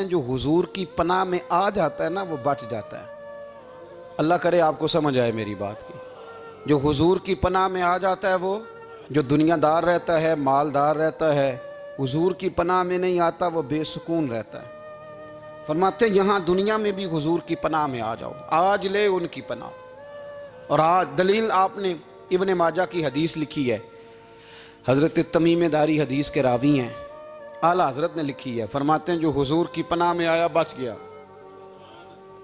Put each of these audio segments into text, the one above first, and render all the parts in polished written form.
जो हुजूर की पनाह में आ जाता है ना वो बच जाता है। अल्लाह करे आपको समझ आए मेरी बात की। जो हुजूर की पनाह में आ जाता है वो जो दुनियादार रहता है, मालदार रहता है, हुजूर की पनाह में नहीं आता वो बेसुकून रहता है। फरमाते यहाँ दुनिया में भी हुजूर की पनाह में आ जाओ, आज ले उनकी पनाह। और आज दलील आपने इब्ने माजा की हदीस लिखी है, हज़रत तमीम दारी हदीस के रावी हैं, आला हज़रत ने लिखी है। फरमाते हैं जो हुजूर की पनाह में आया बच गया।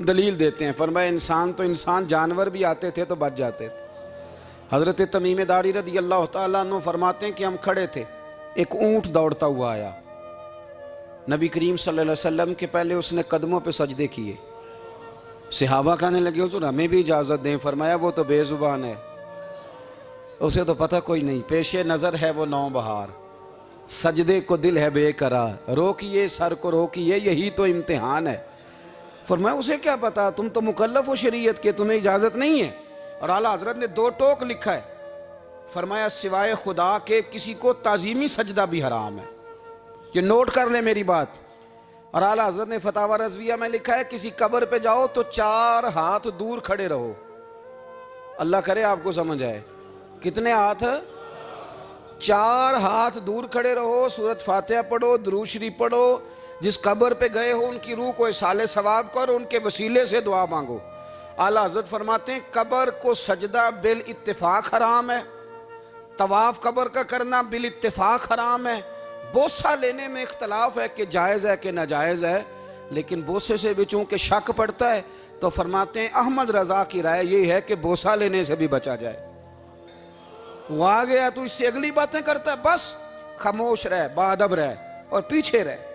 दलील देते हैं, फरमाया इंसान तो इंसान, जानवर भी आते थे तो बच जाते थे। हज़रत तमीम दारी रज़ी अल्लाह तआला अन्हु फरमाते हैं कि हम खड़े थे, एक ऊँट दौड़ता हुआ आया। नबी करीम सल्लल्लाहु अलैहि वसल्लम के पहले उसने कदमों पे सजदे किए। सहाबा कहने लगे हुजूर हमें भी इजाज़त दें। फरमाया वो तो बेजुबान है, उसे तो पता कोई नहीं, पेशे नज़र है वो नौबहार, सजदे को दिल है बेकरार, रोकिए सर को रोकिए यही तो इम्तिहान है। फरमाया उसे क्या पता, तुम तो मुकल्लफ हो शरीयत के, तुम्हें इजाज़त नहीं है। और आला हज़रत ने दो टोक लिखा है, फरमाया सिवाय खुदा के किसी को ताज़ीमी सजदा भी हराम है। ये नोट कर ले मेरी बात। और आला हज़रत ने फतावा रज़विया में लिखा है किसी कब्र पे जाओ तो 4 हाथ दूर खड़े रहो। अल्लाह करे आपको समझ आए। कितने हाथ? 4 हाथ दूर खड़े रहो, सूरत फातिहा पढ़ो, दुरूद शरीफ पढ़ो, जिस कब्र पे गए हो उनकी रूह को इसाले सवाब करो, उनके वसीले से दुआ मांगो। आला हज़रत फरमाते हैं कब्र को सजदा बिल इत्तिफाक हराम है, तवाफ कब्र का करना बिल इत्तिफाक हराम है, बोसा लेने में इख्तलाफ है कि जायज़ है कि नाजायज़ है, लेकिन बोसे से भी चूंकि शक पड़ता है तो फरमाते हैं अहमद रज़ा की राय ये है कि बोसा लेने से भी बचा जाए। वो आ गया तो इससे अगली बातें करता है, बस खामोश रह, बाअदब रह और पीछे रह।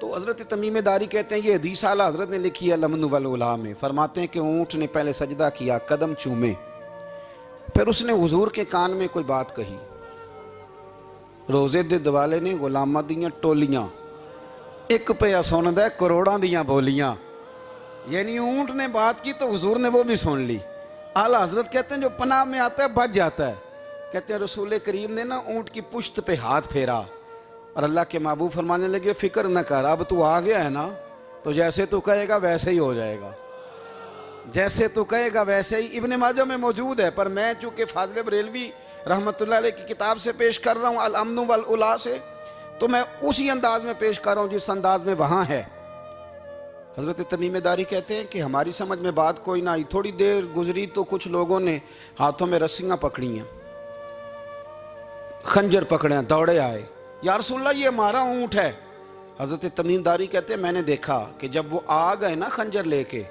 तो हज़रत तमीम दारी कहते हैं ये हदीस आला हज़रत ने लिखी है लमन वल उला में। फरमाते हैं कि ऊँट ने पहले सजदा किया, कदम चूमे, फिर उसने हुजूर के कान में कोई बात कही। रोजे दे दिवाले ने गुलामां दियां टोलियां, एक पे सुनदा करोड़ां दियां बोलियां। यानी ऊँट ने बात की तो हुजूर ने वो भी सुन ली। आला हज़रत कहते हैं जो पनाह में आता है बच जाता है। कहते हैं रसूल करीम ने ना ऊँट की पुश्त पे हाथ फेरा और अल्लाह के महबूब फरमाने लगे फिक्र न कर, अब तू आ गया है ना तो जैसे तू कहेगा वैसे ही हो जाएगा, जैसे तू कहेगा वैसे ही। इब्ने माजा में मौजूद है, पर मैं चूँकि फाज़िल बरेलवी रहमतुल्लाह अलैह की किताब से पेश कर रहा हूँ अल अम्न वल उला से, तो मैं उसी अंदाज में पेश कर रहा हूँ जिस अंदाज में वहाँ है। हज़रत तमीम दारी कहते हैं कि हमारी समझ में बात कोई ना आई। थोड़ी देर गुजरी तो कुछ लोगों ने हाथों में रस्सियाँ पकड़ी हैं, खंजर पकड़े हैं, दौड़े आए, या रसूलल्लाह ये हमारा ऊँट है। हज़रत तमीम दारी कहते हैं मैंने देखा कि जब वो आ गए ना खंजर लेके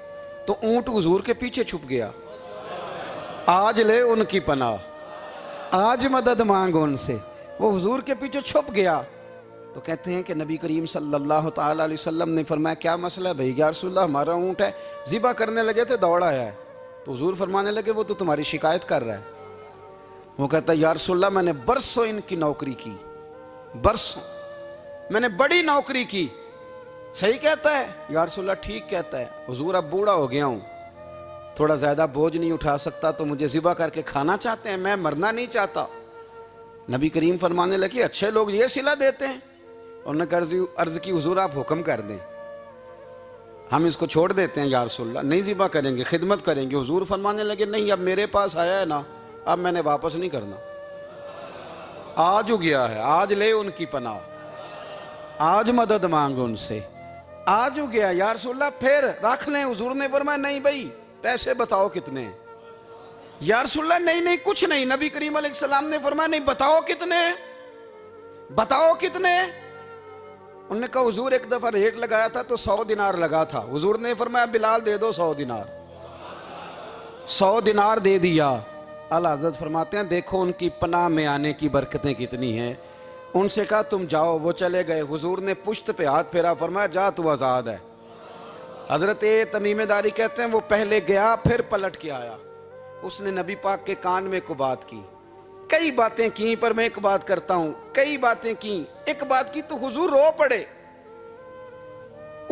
तो ऊँट हुजूर के पीछे छुप गया। आज ले उनकी पनाह, आज मदद मांग उनसे, वो हुजूर के पीछे छुप गया। तो कहते हैं कि नबी करीम सल्लल्लाहु ताला अलैहि वसल्लम ने फरमाया क्या मसला है भाई? या रसूलल्लाह हमारा ऊँट है, ज़िबा करने लगे थे दौड़ा आया है। तो हुजूर फरमाने लगे वो तो तुम्हारी शिकायत कर रहा है। वो कहता है या रसूलल्लाह मैंने बरसों इनकी नौकरी की, बरसों मैंने बड़ी नौकरी की। सही कहता है या रसूलल्लाह? ठीक कहता है। हुजूर अब बूढ़ा हो गया हूँ, थोड़ा ज़्यादा बोझ नहीं उठा सकता, तो मुझे ज़िबा करके खाना चाहते हैं, मैं मरना नहीं चाहता। नबी करीम फरमाने लगे अच्छे लोग ये सिला देते हैं। उन्होंने अर्ज़ की हुजूर आप हुक्म कर दें, हम इसको छोड़ देते हैं या रसूलल्लाह, नहीं ज़िबा करेंगे, खिदमत करेंगे। हुजूर फरमाने लगे नहीं अब मेरे पास आया है ना, अब मैंने वापस नहीं करना, आज हो गया है, आज ले उनकी पनाह, आज मदद मांग उनसे, आज हो गया या रसूलल्लाह फिर रख लें। हुजूर ने फरमाया नहीं भाई पैसे बताओ कितने? या रसूलल्लाह नहीं नहीं कुछ नहीं। नबी करीम अलैहिस्सलाम ने फरमाया नहीं बताओ कितने, बताओ कितने? उन्होंने कहा हुजूर एक दफा रेट लगाया था तो 100 दिनार लगा था। हुजूर ने फरमाया बिलाल दे दो 100 दिनार। 100 दिनार दे दिया। आला हज़रत फरमाते हैं देखो उनकी पनाह में आने की बरकतें कितनी हैं। उनसे कहा तुम जाओ, वो चले गए। हुजूर ने पुश्त पे हाथ फेरा, फरमाया जा तू आज़ाद है। हज़रत तमीम दारी कहते हैं वो पहले गया फिर पलट के आया, उसने नबी पाक के कान में को बात की, कई बातें की, पर मैं एक बात करता हूं, कई बातें की, एक बात की तो हुजूर रो पड़े।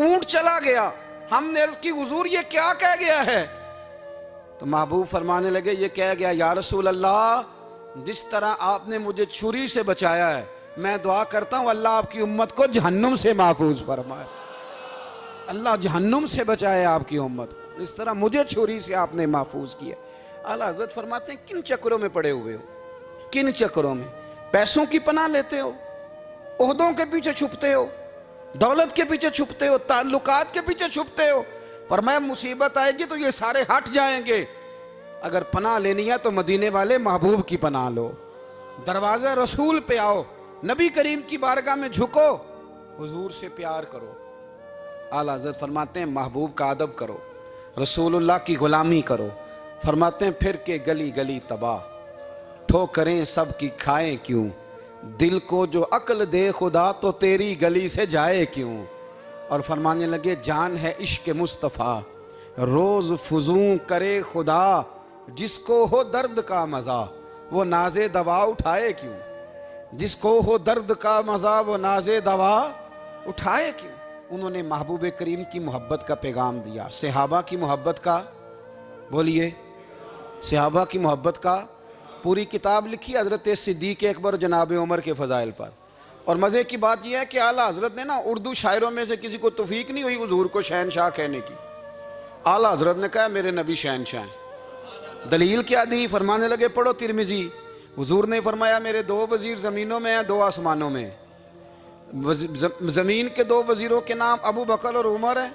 ऊंट चला गया, हमने अर्ज़ की हुजूर ये क्या कह गया है? तो महबूब फरमाने लगे ये कह गया या रसूल अल्लाह जिस तरह आपने मुझे छुरी से बचाया है मैं दुआ करता हूं अल्लाह आपकी उम्मत को जहन्नुम से महफूज फरमाए, अल्लाह जहन्नुम से बचाए आपकी उम्मत को। इस तरह मुझे छुरी से आपने महफूज किया। आला हज़रत फरमाते हैं किन चक्करों में पड़े हुए हो, किन चक्करों में? पैसों की पनाह लेते हो, ओहदों के पीछे छुपते हो, दौलत के पीछे छुपते हो, ताल्लुकात के पीछे छुपते हो। फरमाया मुसीबत आएगी तो ये सारे हट जाएंगे। अगर पनाह लेनी है तो मदीने वाले महबूब की पनाह लो, दरवाजा रसूल पे आओ, नबी करीम की बारगाह में झुको, हुजूर से प्यार करो। आला हज़रत फरमाते हैं महबूब का अदब करो, रसूलुल्लाह की गुलामी करो। फरमाते हैं फिर के गली गली तबाह, ठोकरें सब की खाएं क्यों, दिल को जो अक्ल दे खुदा तो तेरी गली से जाए क्यों। और फरमाने लगे जान है इश्क मुस्तफ़ा, रोज़ फुजूं करे खुदा, जिसको हो दर्द का मज़ा वो नाज़े दवा उठाए क्यों, जिसको हो दर्द का मज़ा वो नाज़े दवा उठाए क्यों। उन्होंने महबूब करीम की मोहब्बत का पैगाम दिया, सहाबा की मोहब्बत का, बोलिए, सहाबा की मोहब्बत का। पूरी किताब लिखी हज़रत सिद्दीक़ अकबर जनाब उमर के फ़ज़ाइल पर। और मज़े की बात यह है कि आला हज़रत ने ना उर्दू शायरों में से किसी को तौफीक नहीं हुई हुजूर को शहनशाह कहने की। आला हज़रत ने कहा मेरे नबी शहनशाह हैं। दलील क्या दी? फरमाने लगे पढ़ो तिरमिज़ी, हुजूर ने फरमाया मेरे दो वज़ीर ज़मीनों में हैं, दो आसमानों में। ज़मीन के दो वज़ीरों के नाम अबू बकर और उमर हैं,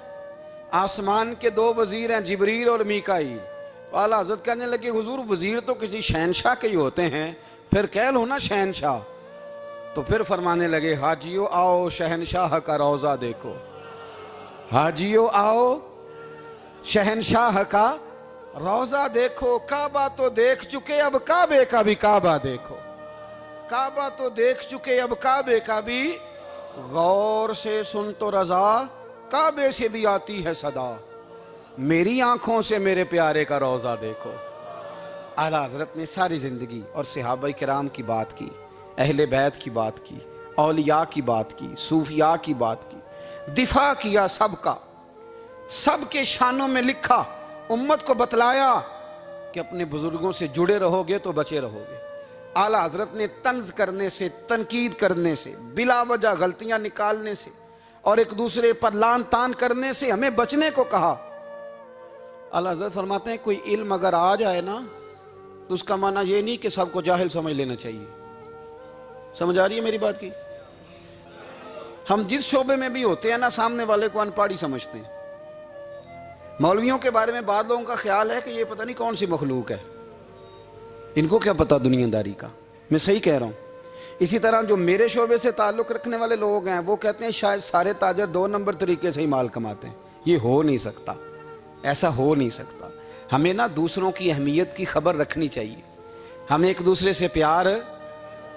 आसमान के दो वज़ीर हैं जिब्रील और मीकाईल। तो आला हज़रत कहने लगे हुजूर वज़ीर तो किसी शहनशाह के ही होते हैं, फिर कह लो ना शहनशाह। तो फिर फरमाने लगे हाजियो आओ शहनशाह का रोज़ा देखो, हाजियो आओ शहनशाह का रोज़ा देखो। काबा तो देख चुके अब काबे का भी काबा देखो, काबा तो देख चुके अब काबे का भी, गौर से सुन तो रज़ा काबे से भी आती है सदा, मेरी आंखों से मेरे प्यारे का रोज़ा देखो। आला हज़रत ने सारी ज़िंदगी और सहाबा किराम की बात की, अहले बैत की बात की, औलिया की बात की, सूफिया की बात की, दिफा किया सबका, सबके शानों में लिखा, उम्मत को बतलाया कि अपने बुजुर्गों से जुड़े रहोगे तो बचे रहोगे। आला हज़रत ने तंज करने से, तनकीद करने से, बिला वजह गलतियां निकालने से और एक दूसरे पर लान तान करने से हमें बचने को कहा। आला हज़रत फरमाते हैं कोई इल्म अगर आ जाए ना तो उसका माना ये नहीं कि सबको जाहिल समझ लेना चाहिए। समझ आ रही है मेरी बात की? हम जिस शोबे में भी होते हैं ना, सामने वाले को अनपढ़ ही समझते हैं। मौलवियों के बारे में बाद लोगों का ख्याल है कि ये पता नहीं कौन सी मखलूक है, इनको क्या पता दुनियादारी का। मैं सही कह रहा हूँ। इसी तरह जो मेरे शोबे से ताल्लुक़ रखने वाले लोग हैं वो कहते हैं शायद सारे ताजर 2 नंबर तरीके से ही माल कमाते हैं। ये हो नहीं सकता, ऐसा हो नहीं सकता। हमें ना दूसरों की अहमियत की खबर रखनी चाहिए। हम एक दूसरे से प्यार,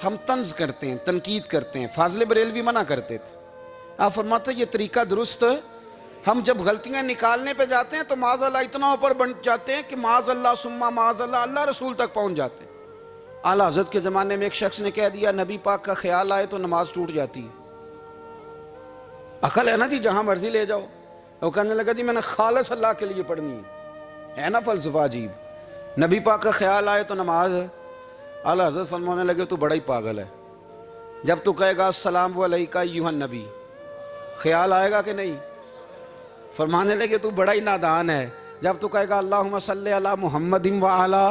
हम तंज करते हैं, तनकीद करते हैं। फाज़िल बरेलवी मना करते थे, आप फरमाते ये तरीका दुरुस्त। हम जब गलतियां निकालने पे जाते हैं तो माज़अल्लाह इतना ऊपर बन जाते हैं कि माज़अल्लाह सुम्मा माज़अल्लाह अल्लाह रसूल तक पहुंच जाते हैं। आला हज़रत के ज़माने में एक शख्स ने कह दिया नबी पाक का ख्याल आए तो नमाज टूट जाती है। अकल है ना जी, जहां मर्जी ले जाओ। वो कहने लगा जी मैंने खालिस अल्लाह के लिए पढ़नी है ना फ़लसफ़ा अजीब। नबी पाक का ख्याल आए तो नमाज। आला हज़रत फरमाने लगे तू बड़ा ही पागल है, जब तू कहेगा अस्सलामु अलैका अय्युहन नबी ख्याल आएगा कि नहीं? फरमाने लगे तू बड़ा ही नादान है, जब तू कहेगा अल्लाहुम्मा सल्ली अला मुहम्मदिन व अला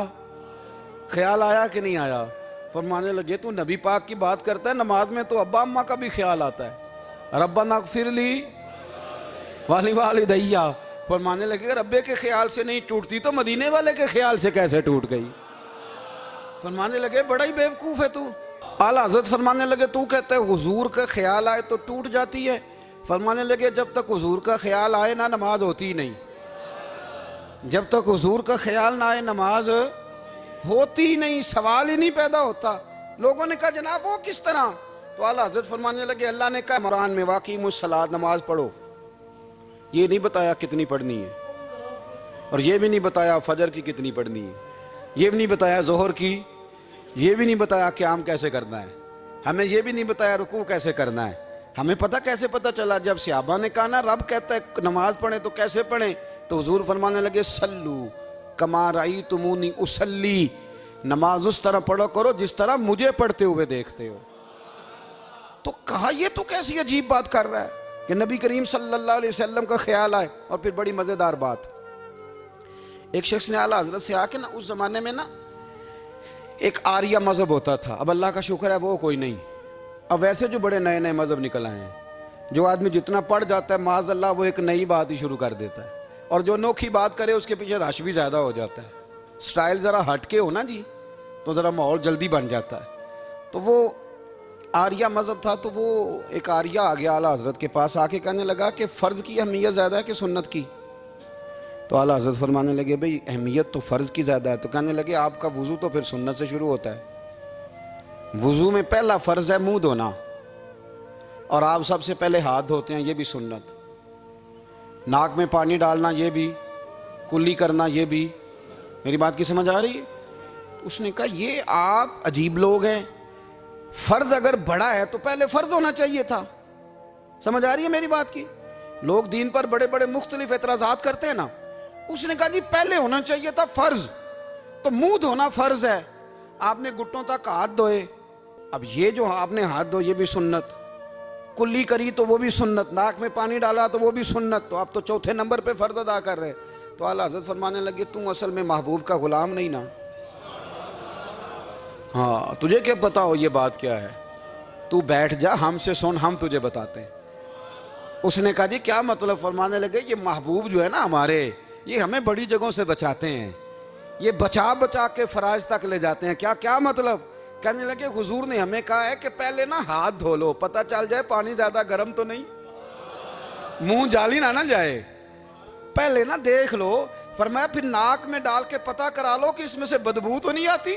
ख्याल आया कि नहीं आया? फरमाने लगे तू नबी पाक की बात करता है, नमाज में तो अब्बा अम्मा का भी ख्याल आता है। रब्बना ग़फ़िरली वाली वालिदैया। फरमाने लगे रब्बे के ख्याल से नहीं टूटती तो मदीने वाले के ख्याल से कैसे टूट गई? फरमाने लगे बड़ा ही बेवकूफ़ है तू। आला हज़रत फरमाने लगे तू कहता है हुजूर का ख्याल आए तो टूट जाती है। फरमाने लगे जब तक हुजूर का ख्याल आए ना नमाज होती ही नहीं, जब तक हुजूर का ख्याल ना आए नमाज होती ही नहीं, सवाल ही नहीं पैदा होता। लोगों ने कहा जनाब वो किस तरह? तो आला हज़रत फरमाने लगे अल्लाह ने कहा कुरान में वाक़ई मुस्सलात नमाज पढ़ो, ये नहीं बताया कितनी पढ़नी है, और ये भी नहीं बताया फजर की कितनी पढ़नी है, ये भी नहीं बताया जोहर की, ये भी नहीं बताया क़याम कैसे करना है, हमें ये भी नहीं बताया रुकू कैसे करना है। हमें पता कैसे पता चला? जब सहाबा ने कहा ना रब कहता है नमाज पढ़े तो कैसे पढ़ें, तो हुजूर फरमाने लगे सल्लू कमा रअयतुमूनी उसल्ली, नमाज उस तरह पढ़ो करो जिस तरह मुझे पढ़ते हुए देखते हो। तो कहा ये तो कैसी अजीब बात कर रहा है कि नबी करीम सल्लल्लाहु अलैहि वसल्लम का ख्याल आए। और फिर बड़ी मज़ेदार बात, एक शख्स ने आला हज़रत से आके ना, उस ज़माने में ना एक आर्या मज़हब होता था, अब अल्लाह का शुक्र है वो कोई नहीं। अब वैसे जो बड़े नए नए मज़हब निकल आए हैं, जो आदमी जितना पढ़ जाता है माज़अल्लाह वो एक नई बात ही शुरू कर देता है, और जो अनोखी बात करे उसके पीछे रश भी ज़्यादा हो जाता है। स्टाइल ज़रा हटके हो ना जी तो ज़रा माहौल जल्दी बन जाता है। तो वो आर्या मज़हब था, तो वो एक आर्या आ गया आला हज़रत के पास, आके कहने लगा कि फ़र्ज़ की अहमियत ज़्यादा है कि सुन्नत की। तो आला हज़रत फरमाने लगे भाई अहमियत तो फ़र्ज़ की ज़्यादा है। तो कहने लगे आपका वज़ू तो फिर सुन्नत से शुरू होता है। वज़ू में पहला फ़र्ज़ है मुंह धोना, और आप सबसे पहले हाथ धोते हैं, ये भी सुन्नत। नाक में पानी डालना ये भी, कुल्ली करना ये भी। मेरी बात की समझ आ रही है? उसने कहा ये आप अजीब लोग हैं, फ़र्ज़ अगर बड़ा है तो पहले फ़र्ज़ होना चाहिए था। समझ आ रही है मेरी बात की? लोग दीन पर बड़े बड़े मुख्तलिफ एतराज़ात करते हैं ना, उसने कहा जी पहले होना चाहिए था फ़र्ज़। तो मुंह धोना फ़र्ज़ है, आपने घुटनों तक हाथ धोए, अब ये जो आपने हाथ धो ये भी सुन्नत, कुल्ली करी तो वो भी सुन्नत, नाक में पानी डाला तो वो भी सुन्नत, तो आप तो चौथे नंबर पे फ़र्ज़ अदा कर रहे। तो आला हज़रत फरमाने लगे तुम असल में महबूब का ग़ुलाम नहीं ना। हाँ तुझे क्या पता हो ये बात क्या है, तू बैठ जा हमसे सुन, हम तुझे बताते हैं। उसने कहा जी क्या मतलब? फरमाने लगे ये महबूब जो है ना हमारे, ये हमें बड़ी जगहों से बचाते हैं, ये बचा बचा के फ़राइज़ तक ले जाते हैं। क्या क्या मतलब? कहने लगे हुजूर ने हमें कहा है कि पहले ना हाथ धो लो, पता चल जाए पानी ज़्यादा गर्म तो नहीं, मुंह जाली ना जाए, पहले ना देख लो। फरमाया फिर नाक में डाल के पता करा लो कि इसमें से बदबू तो नहीं आती,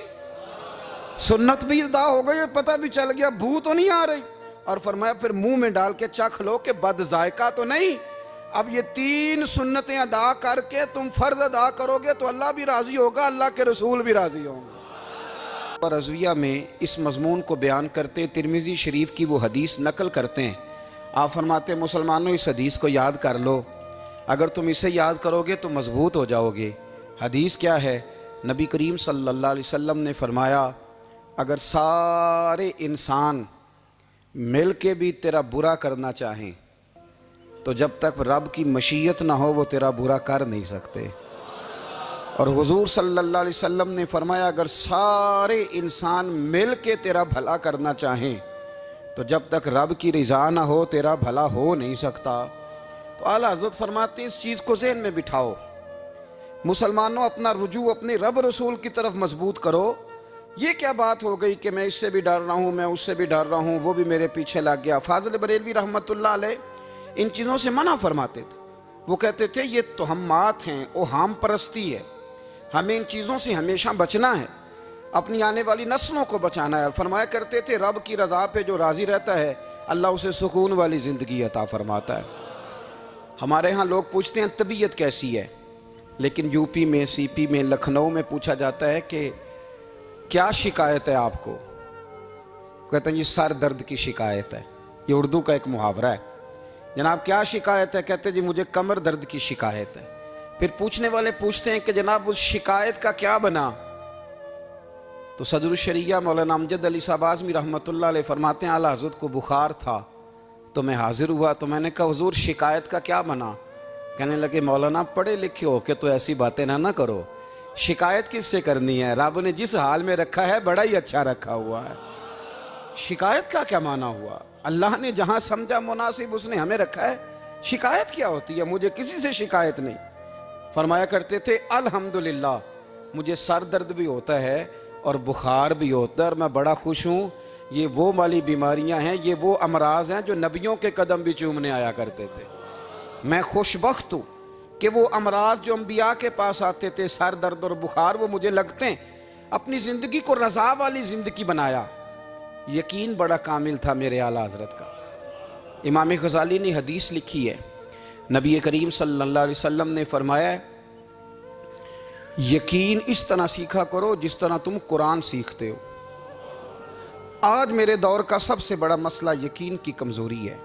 सुन्नत भी अदा हो गई, पता भी चल गया बू तो नहीं आ रही। और फरमाया फिर मुंह में डाल के चख लो कि बद जायका तो नहीं। अब ये 3 सुन्नतें अदा करके तुम फ़र्ज़ अदा करोगे तो अल्लाह भी राज़ी होगा, अल्लाह के रसूल भी राज़ी होंगे। और रज़विया में इस मज़मून को बयान करते तिरमिज़ी शरीफ की वो हदीस नकल करते हैं। आप फरमाते मुसलमानों इस हदीस को याद कर लो, अगर तुम इसे याद करोगे तो मजबूत हो जाओगे। हदीस क्या है? नबी करीम सल्लल्लाहु अलैहि वसल्लम ने फरमाया अगर सारे इंसान मिल के भी तेरा बुरा करना चाहें तो जब तक रब की मशीयत ना हो वो तेरा बुरा कर नहीं सकते। और हुजूर सल्लल्लाहु अलैहि वसल्लम ने फरमाया अगर सारे इंसान मिल के तेरा भला करना चाहें तो जब तक रब की रज़ा ना हो तेरा भला हो नहीं सकता। तो आला हज़रत फरमाते हैं इस चीज़ को ज़हन में बिठाओ, मुसलमानों अपना रुजू अपने रब रसूल की तरफ मजबूत करो। ये क्या बात हो गई कि मैं इससे भी डर रहा हूँ, मैं उससे भी डर रहा हूँ, वो भी मेरे पीछे लग गया। फाज़िल बरेलवी रहमतुल्लाह अलैह इन चीज़ों से मना फरमाते थे। वो कहते थे ये तोहमात हैं, ओहाम परस्ती है, हमें इन चीज़ों से हमेशा बचना है, अपनी आने वाली नस्लों को बचाना है। और फरमाया करते थे रब की रज़ा पे जो राज़ी रहता है अल्लाह उसे सुकून वाली ज़िंदगी अता फरमाता है। हमारे यहाँ लोग पूछते हैं तबीयत कैसी है, लेकिन यूपी में, सीपी में, लखनऊ में पूछा जाता है कि क्या शिकायत है आपको? कहते हैं जी सर दर्द की शिकायत है। ये उर्दू का एक मुहावरा है। जनाब क्या शिकायत है? कहते जी मुझे कमर दर्द की शिकायत है। फिर पूछने वाले पूछते हैं कि जनाब उस शिकायत का क्या बना? तो सदरुल शरिया मौलाना अमजद अली साहब आज़मी रहमतुल्लाह अलैह फरमाते हैं आला हज़रत को बुखार था तो मैं हाजिर हुआ, तो मैंने कहा हुजूर शिकायत का क्या बना? कहने लगे मौलाना पढ़े लिखे हो के तो ऐसी बातें ना करो, शिकायत किससे करनी है? रब ने जिस हाल में रखा है बड़ा ही अच्छा रखा हुआ है। शिकायत का क्या माना हुआ? अल्लाह ने जहाँ समझा मुनासिब उसने हमें रखा है, शिकायत क्या होती है? मुझे किसी से शिकायत नहीं। फरमाया करते थे अल्हम्दुलिल्लाह मुझे सर दर्द भी होता है और बुखार भी होता है और मैं बड़ा खुश हूँ। ये वो वाली बीमारियां हैं, ये वो अमराज हैं जो नबियों के कदम भी चूमने आया करते थे। मैं खुशबख्त हूँ कि वो अमराज जो अम्बिया के पास आते थे, सर दर्द और बुखार, वो मुझे लगते हैं। अपनी ज़िंदगी को रज़ा वाली ज़िंदगी बनाया। यकीन बड़ा कामिल था मेरे आला हज़रत का। इमाम गज़ाली ने हदीस लिखी है, नबी करीम सल्लल्लाहु अलैहि वसल्लम ने फरमाया यकीन इस तरह सीखा करो जिस तरह तुम कुरान सीखते हो। आज मेरे दौर का सबसे बड़ा मसला यकीन की कमज़ोरी है।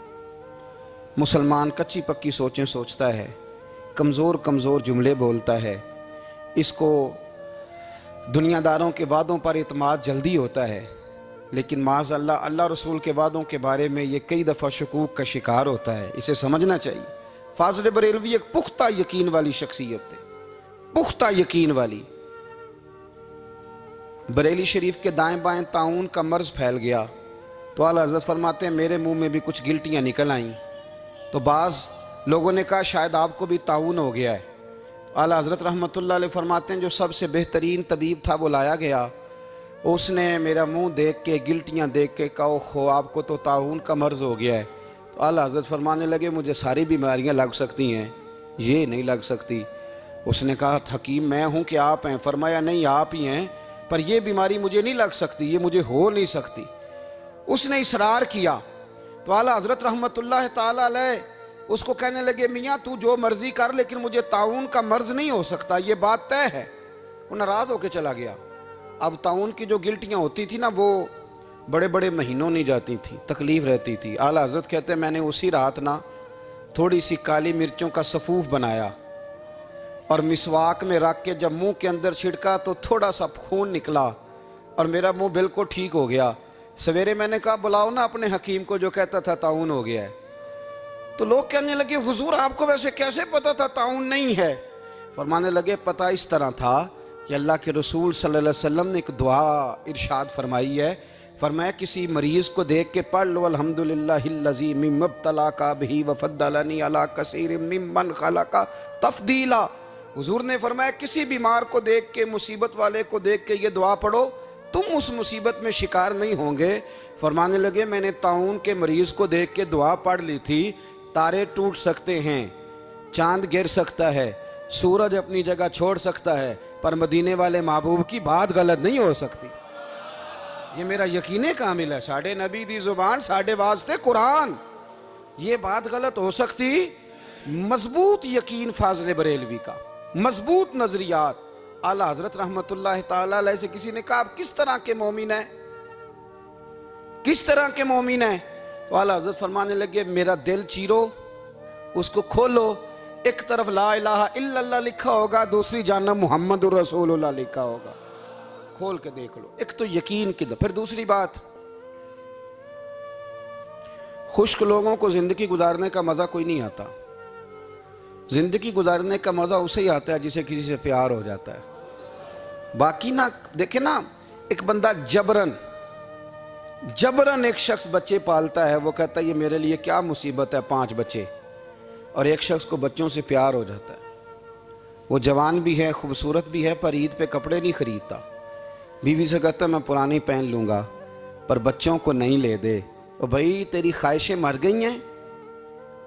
मुसलमान कच्ची पक्की सोचें सोचता है, कमज़ोर कमज़ोर जुमले बोलता है, इसको दुनियादारों के वादों पर इत्माद जल्दी होता है। लेकिन माज़अल्लाह अल्लाह रसूल के वादों के बारे में ये कई दफ़ा शकूक का शिकार होता है। इसे समझना चाहिए। फाज़िल बरेलवी एक पुख्ता यकीन वाली शख्सियत थे, पुख्ता यकीन वाली। बरेली शरीफ के दाएं बाएं ताउन का मर्ज फैल गया तो आला हज़रत फरमाते हैं मेरे मुंह में भी कुछ गिल्टियाँ निकल आईं। तो बाज़ लोगों ने कहा शायद आपको भी ताउन हो गया है। आला हज़रत रहमतुल्लाह अलैह फरमाते हैं जो सबसे बेहतरीन तबीब था वो लाया गया। उसने मेरा मुंह देख के, गिल्टियाँ देख के कहा खो आपको तो ताउन का मर्ज हो गया है। तो आला हज़रत फरमाने लगे मुझे सारी बीमारियाँ लग सकती हैं, ये नहीं लग सकती। उसने कहा हकीम मैं हूँ कि आप हैं? फरमाया नहीं आप ही हैं, पर यह बीमारी मुझे नहीं लग सकती, ये मुझे हो नहीं सकती। उसने इसरार किया तो आला हज़रत रहमतुल्लाह ताला अलैह उसको कहने लगे मियाँ तू जो मर्जी कर लेकिन मुझे ताउन का मर्ज नहीं हो सकता, ये बात तय है। वो नाराज़ होकर चला गया। अब ताउन की जो गिल्टियाँ होती थी ना वो बड़े बड़े महीनों नहीं जाती थी, तकलीफ़ रहती थी। आला हज़रत कहते मैंने उसी रात ना थोड़ी सी काली मिर्चों का सफ़ूफ बनाया और मिसवाक में रख के जब मुंह के अंदर छिड़का तो थोड़ा सा खून निकला और मेरा मुंह बिल्कुल ठीक हो गया। सवेरे मैंने कहा बुलाओ ना अपने हकीम को जो कहता था ताउन हो गया है। तो लोग कहने लगे हुजूर आपको वैसे कैसे पता था ताउन नहीं है? फरमाने लगे पता इस तरह था कि अल्लाह के रसूल सल्लल्लाहु अलैहि वसल्लम ने एक दुआ इरशाद फरमाई है। फरमाया किसी मरीज़ को देख के पढ़ लो अल्हम्दुलिल्लाहिल्लज़ी मिम्मब्तला का बिही वफ़द्दलनी अला कसीरिम मिम्मन खलका तफ़दीला। हुजूर ने फरमाया किसी बीमार को देख के, मुसीबत वाले को देख के ये दुआ पढ़ो, तुम उस मुसीबत में शिकार नहीं होंगे। फरमाने लगे मैंने ताउन के मरीज़ को देख के दुआ पढ़ ली थी। तारे टूट सकते हैं, चांद गिर सकता है, सूरज अपनी जगह छोड़ सकता है, पर मदीने वाले महबूब की बात गलत नहीं हो सकती। ये मेरा यकीन कामिल है। साढ़े नबी दी जुबान साढ़े वास्ते कुरान, ये बात गलत हो सकती? मजबूत यकीन फाज़िल बरेलवी का, मजबूत नजरियात। आला हज़रत रहमतुल्लाह ताला अलैह से किसी ने कहा आप किस तरह के मोमिन हैं, किस तरह के मोमिन हैं? तो आला हज़रत फरमाने लगे मेरा दिल चीरो, उसको खोलो, एक तरफ ला इलाहा इल्लल्लाह लिखा होगा, दूसरी जानब मुहम्मदुर रसूलुल्लाह लिखा होगा। खोल के देख लो। एक तो यकीन की। फिर दूसरी बात, खुश्क लोगों को जिंदगी गुजारने का मजा कोई नहीं आता। जिंदगी गुजारने का मजा उसे ही आता है जिसे किसी से प्यार हो जाता है। बाकी ना देखे ना, एक बंदा जबरन एक शख्स बच्चे पालता है, वो कहता है ये मेरे लिए क्या मुसीबत है 5 बच्चे, और एक शख्स को बच्चों से प्यार हो जाता है। वो जवान भी है, खूबसूरत भी है, पर ईद पे कपड़े नहीं खरीदता। बीवी से कहता मैं पुरानी पहन लूँगा पर बच्चों को नहीं ले दे। और भाई तेरी ख्वाहिशें मर गई हैं,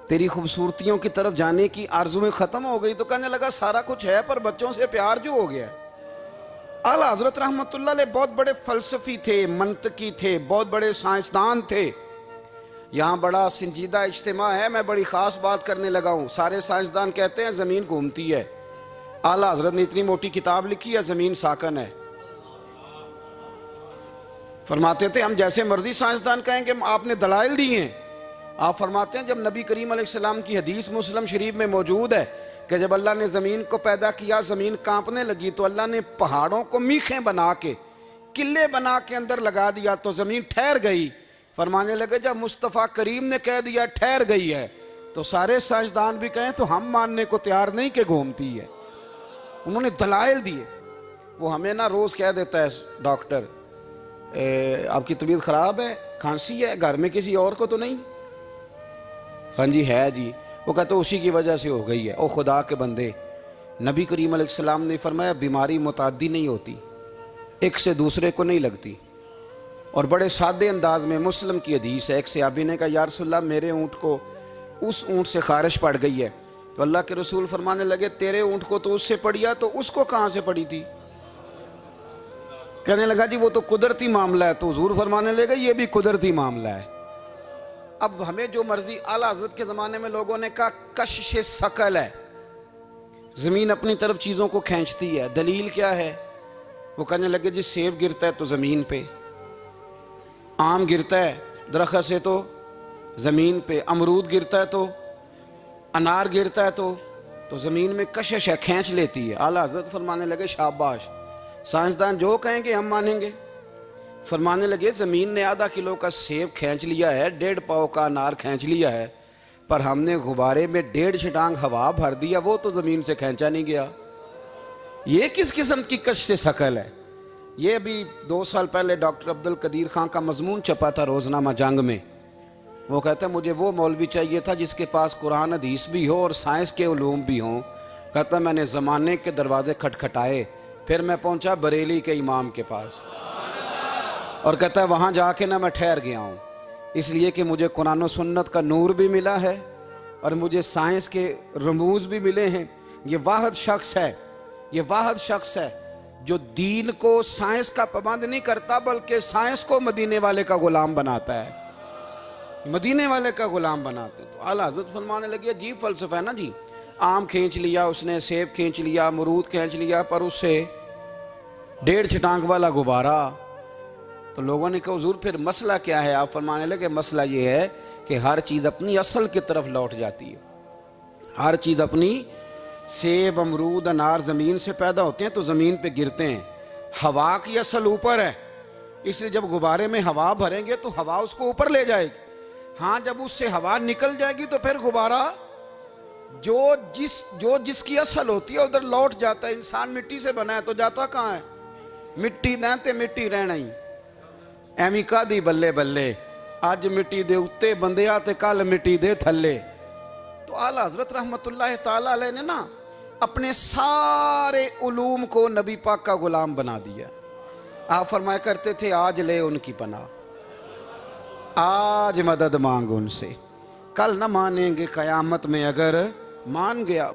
तेरी खूबसूरतियों की तरफ जाने की आरज़ुएं ख़त्म हो गई। तो कहने लगा सारा कुछ है पर बच्चों से प्यार जो हो गया। आला हज़रत रहमतुल्लाह अलैह बहुत बड़े फ़लसफ़ी थे, मंतकी थे, बहुत बड़े साइंसदान थे। यहाँ बड़ा संजीदा इज्तिमा है, मैं बड़ी ख़ास बात करने लगा हूँ। सारे साइंसदान कहते हैं ज़मीन घूमती है। आला हज़रत ने इतनी मोटी किताब लिखी है ज़मीन साकन है। फरमाते थे हम जैसे मर्जी साइंसदान कहेंगे आपने दलाइल दिए हैं। आप फरमाते हैं जब नबी करीम अलैहिस्सलाम की हदीस मुस्लिम शरीफ में मौजूद है कि जब अल्लाह ने ज़मीन को पैदा किया ज़मीन कांपने लगी तो अल्लाह ने पहाड़ों को मीखें बना के, किले बना के अंदर लगा दिया तो ज़मीन ठहर गई। फरमाने लगे जब मुस्तफ़ा करीम ने कह दिया ठहर गई है तो सारे साइंसदान भी कहें तो हम मानने को तैयार नहीं कि घूमती है। उन्होंने दलाइल दिए। वो हमें ना रोज़ कह देता है डॉक्टर आपकी तबीयत ख़राब है, खांसी है, घर में किसी और को तो नहीं? हाँ जी है जी। वो कहते उसी की वजह से हो गई है। ओ खुदा के बंदे, नबी करीम अलैहिस्सलाम ने फरमाया बीमारी मुताद्दी नहीं होती, एक से दूसरे को नहीं लगती। और बड़े सादे अंदाज में मुस्लिम की हदीस है, एक सहाबी ने कहा या रसूलल्लाह मेरे ऊँट को उस ऊँट से खारिश पड़ गई है। तो अल्लाह के रसूल फरमाने लगे तेरे ऊँट को तो उससे पड़ी तो उसको कहाँ से पड़ी थी? कहने लगा जी वो तो कुदरती मामला है। तो हुजूर फरमाने लगे ये भी कुदरती मामला है। अब हमें जो मर्जी, आला हज़रत के ज़माने में लोगों ने कहा कशिश सकल है, ज़मीन अपनी तरफ चीज़ों को खींचती है। दलील क्या है? वो कहने लगे जी सेब गिरता है तो ज़मीन पे, आम गिरता है दरख्त से तो ज़मीन पे, अमरूद गिरता है तो, अनार गिरता है तो ज़मीन में कशिश है, खींच लेती है। आला हज़रत फरमाने लगे शाबाश, साइंसदान जो कहेंगे हम मानेंगे। फरमाने लगे ज़मीन ने आधा किलो का सेब खींच लिया है, 1.5 पाव का अनार खींच लिया है, पर हमने गुब्बारे में 1.5 छटांग हवा भर दिया, वो तो ज़मीन से खींचा नहीं गया। ये किस किस्म की कश शकल है? ये अभी 2 साल पहले डॉक्टर अब्दुल कदीर खान का मजमून छपा था रोज़नामा जंग में। वो कहता है मुझे वो मौलवी चाहिए था जिसके पास कुरान हदीस भी हो और साइंस के उलूम भी हों। कहता मैंने ज़माने के दरवाजे खटखटाए, फिर मैं पहुंचा बरेली के इमाम के पास, और कहता है वहाँ जाके ना मैं ठहर गया हूँ, इसलिए कि मुझे कुरान और सुन्नत का नूर भी मिला है और मुझे साइंस के रमूज भी मिले हैं। ये वाहिद शख्स है, ये वाहिद शख्स है जो दीन को साइंस का पाबंद नहीं करता, बल्कि साइंस को मदीने वाले का गुलाम बनाता है, मदीने वाले का गुलाम बनाते। तो आला हज़रत फरमाने लगे अजीब फ़लसफ़ा है ना जी। आम खींच लिया उसने, सेब खींच लिया, अमरूद खींच लिया, पर उससे 1.5 छटांग वाला गुब्बारा। तो लोगों ने कहा हुज़ूर फिर मसला क्या है? आप फरमाने लगे मसला ये है कि हर चीज़ अपनी असल की तरफ लौट जाती है। हर चीज़ अपनी, सेब अमरूद अनार ज़मीन से पैदा होते हैं तो ज़मीन पे गिरते हैं। हवा की असल ऊपर है, इसलिए जब गुब्बारे में हवा भरेंगे तो हवा उसको ऊपर ले जाएगी। हाँ, जब उससे हवा निकल जाएगी तो फिर गुब्बारा जो जिसकी असल होती है उधर लौट जाता है। इंसान मिट्टी से बना है तो जाता कहाँ है? मिट्टी देते मिट्टी रहना ही एवं कादी बल्ले बल्ले, अज मिट्टी दे उत्ते बंदिया ते कल मिट्टी दे थल्ले। तो आला हज़रत रहमतुल्लाह ताला अलैह ने ना अपने सारे उलूम को नबी पाक का गुलाम बना दिया। आप फरमाया करते थे आज ले उनकी पनाह, आज मदद मांग उनसे, कल न मानेंगे क़यामत में अगर मान गया।